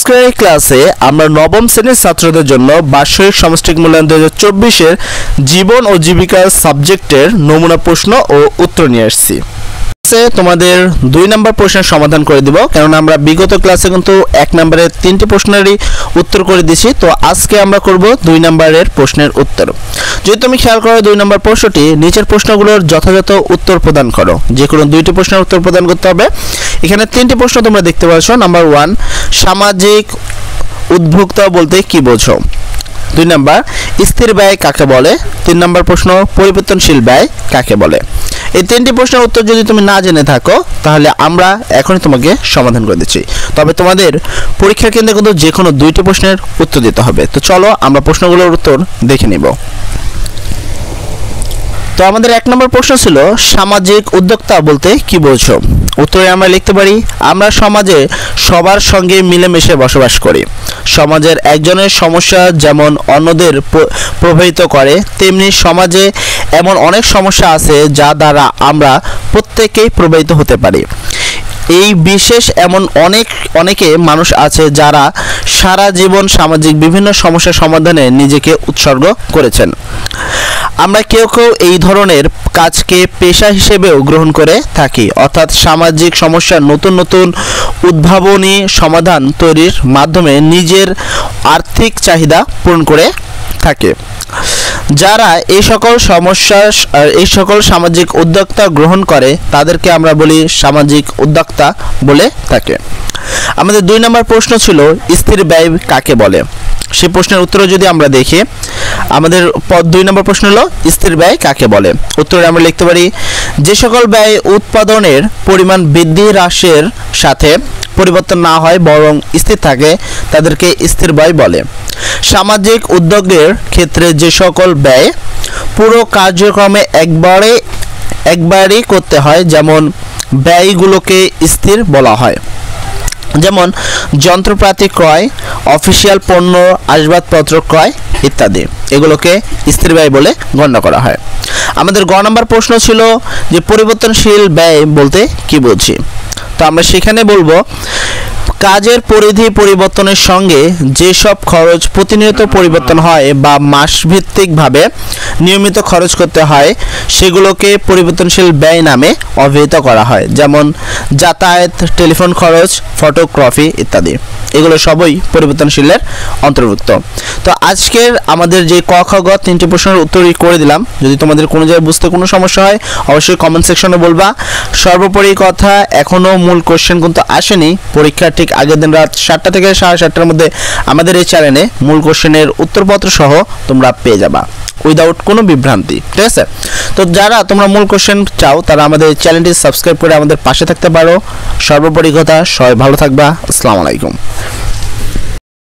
আজকের এই ক্লাসে আমরা নবম শ্রেণীর ছাত্রদের জন্য বার্ষিক সামষ্টিক মূল্যায়ন 2024 এর জীবন ও জীবিকা সাবজেক্টের নমুনা প্রশ্ন ও উত্তর নিয়ে আসছি। তোমাদের 2 নম্বর প্রশ্নের সমাধান করে দিব, কারণ আমরা বিগত ক্লাসে কিন্তু 1 নম্বরের 3টি প্রশ্নেরই উত্তর করে দিয়েছি। তো আজকে আমরা করব 2 নম্বরের প্রশ্নের উত্তর। যদি তুমি খেয়াল করো 2 নম্বর প্রশ্নটি, নিচের প্রশ্নগুলোর যথাযথ উত্তর প্রদান করো। যে কোনো 2টি প্রশ্নের উত্তর প্রদান করতে হবে। এখানে 3টি প্রশ্ন তোমরা দেখতে পাচ্ছ। নাম্বার 1, সামাজিক উদ্ভোক্তা বলতে কি বোঝো? 2 নাম্বার, স্থির ব্যয় কাকে বলে? 3 নম্বর প্রশ্ন, পরিবর্তনশীল ব্যয় কাকে বলে? এই 3টি প্রশ্নের উত্তর যদি তুমি না জেনে থাকো তাহলে আমরা এখনই তোমাকে সমাধান করে দিচ্ছি। তবে তোমাদের পরীক্ষা কেন্দ্রে কিন্তু যে কোনো 2টি প্রশ্নের উত্তর দিতে হবে। তো চলো আমরা প্রশ্নগুলোর উত্তর দেখে নিব। তো আমাদের 1 নম্বর প্রশ্ন ছিল সামাজিক উদ্যোক্তা বলতে কি বোঝো? উত্তরে আমরা লিখতে পারি, আমরা সমাজে সবার সঙ্গে মিলেমিশে বসবাস করি। সমাজের একজনের সমস্যা যেমন অন্যদের প্রভাবিত করে, তেমনি সমাজে এমন অনেক সমস্যা আছে যা দ্বারা আমরা প্রত্যেকেই প্রভাবিত হতে পারি। এই বিশেষ এমন অনেকে মানুষ আছে যারা সারা জীবন সামাজিক বিভিন্ন সমস্যা সমাধানে নিজেকে উৎসর্গ করেছেন। আমরা কেউ কেউ এই ধরনের কাজকে পেশা হিসেবেও গ্রহণ করে থাকি, অর্থাৎ সামাজিক সমস্যার নতুন নতুন উদ্ভাবনী সমাধান তৈরির মাধ্যমে নিজের আর্থিক চাহিদা পূরণ করে থাকে। যারা এই সকল সামাজিক উদ্যোক্তা গ্রহণ করে তাদেরকে আমরা বলি সামাজিক উদ্যোক্তা বলে থাকে। আমাদের 2 নম্বর প্রশ্ন ছিল স্থির ব্যয় কাকে বলে? সেই প্রশ্নের উত্তরে যদি আমরা দেখি, আমাদের 2 নম্বর প্রশ্ন হলো স্থির ব্যয় কাকে বলে? উত্তরে আমরা লিখতে পারি, যে সকল ব্যয় উৎপাদনের পরিমাণ বৃদ্ধি হ্রাসের সাথে পরিবর্তন না হয় বরং স্থির থাকে তাদেরকে স্থির ব্যয় বলে। সামাজিক উদ্যোগের ক্ষেত্রে যে সকল ব্যয় পুরো কার্যক্রমে একবারই করতে হয়, যেমন ব্যয়গুলোকে স্থির বলা হয়। যেমন যন্ত্রপাতি ক্রয়, অফিসিয়াল পণ্য, আসবাবপত্র ক্রয় ইত্যাদি, এগুলোকে স্থির ব্যয় বলে গণ্য করা হয়। আমাদের গ নম্বর প্রশ্ন ছিল যে পরিবর্তনশীল ব্যয় বলতে কি বুঝি? তো আমরা সেখানে বলবো, কাজের পরিধি পরিবর্তনের সঙ্গে যেসব খরচ প্রতিনিয়ত পরিবর্তন হয় বা মাসভিত্তিকভাবে নিয়মিত খরচ করতে হয় সেগুলোকে পরিবর্তনশীল ব্যয় নামে অভিহিত করা হয়। যেমন যাতায়াত, টেলিফোন খরচ, ফটোগ্রাফি ইত্যাদি, এগুলো সবই পরিবর্তনশীলের অন্তর্ভুক্ত। তো আজকের আমাদের যে ক খ গ 3টি প্রশ্নের উত্তরই করে দিলাম। যদি তোমাদের কোনো জায়গায় বুঝতে কোনো সমস্যা হয় অবশ্যই কমেন্ট সেকশনে বলবা। সর্বোপরি কথা, এখনও মূল কোশ্চেন কিন্তু আসেনি। পরীক্ষার ঠিক আগের দিন রাত 7টা থেকে 7:30টার মধ্যে আমাদের এই চ্যানেলে মূল কোশ্চেনের উত্তরপত্র সহ তোমরা পেয়ে যাবা উইদাউট কোনো বিভ্রান্তি, ঠিক আছে? তো যারা তোমরা মূল কোশ্চেন চাও তারা আমাদের চ্যানেলটি সাবস্ক্রাইব করে আমাদের পাশে থাকতে পারো। সর্বোপরি কথা, সবাই ভালো থাকবা। আসসালামু আলাইকুম।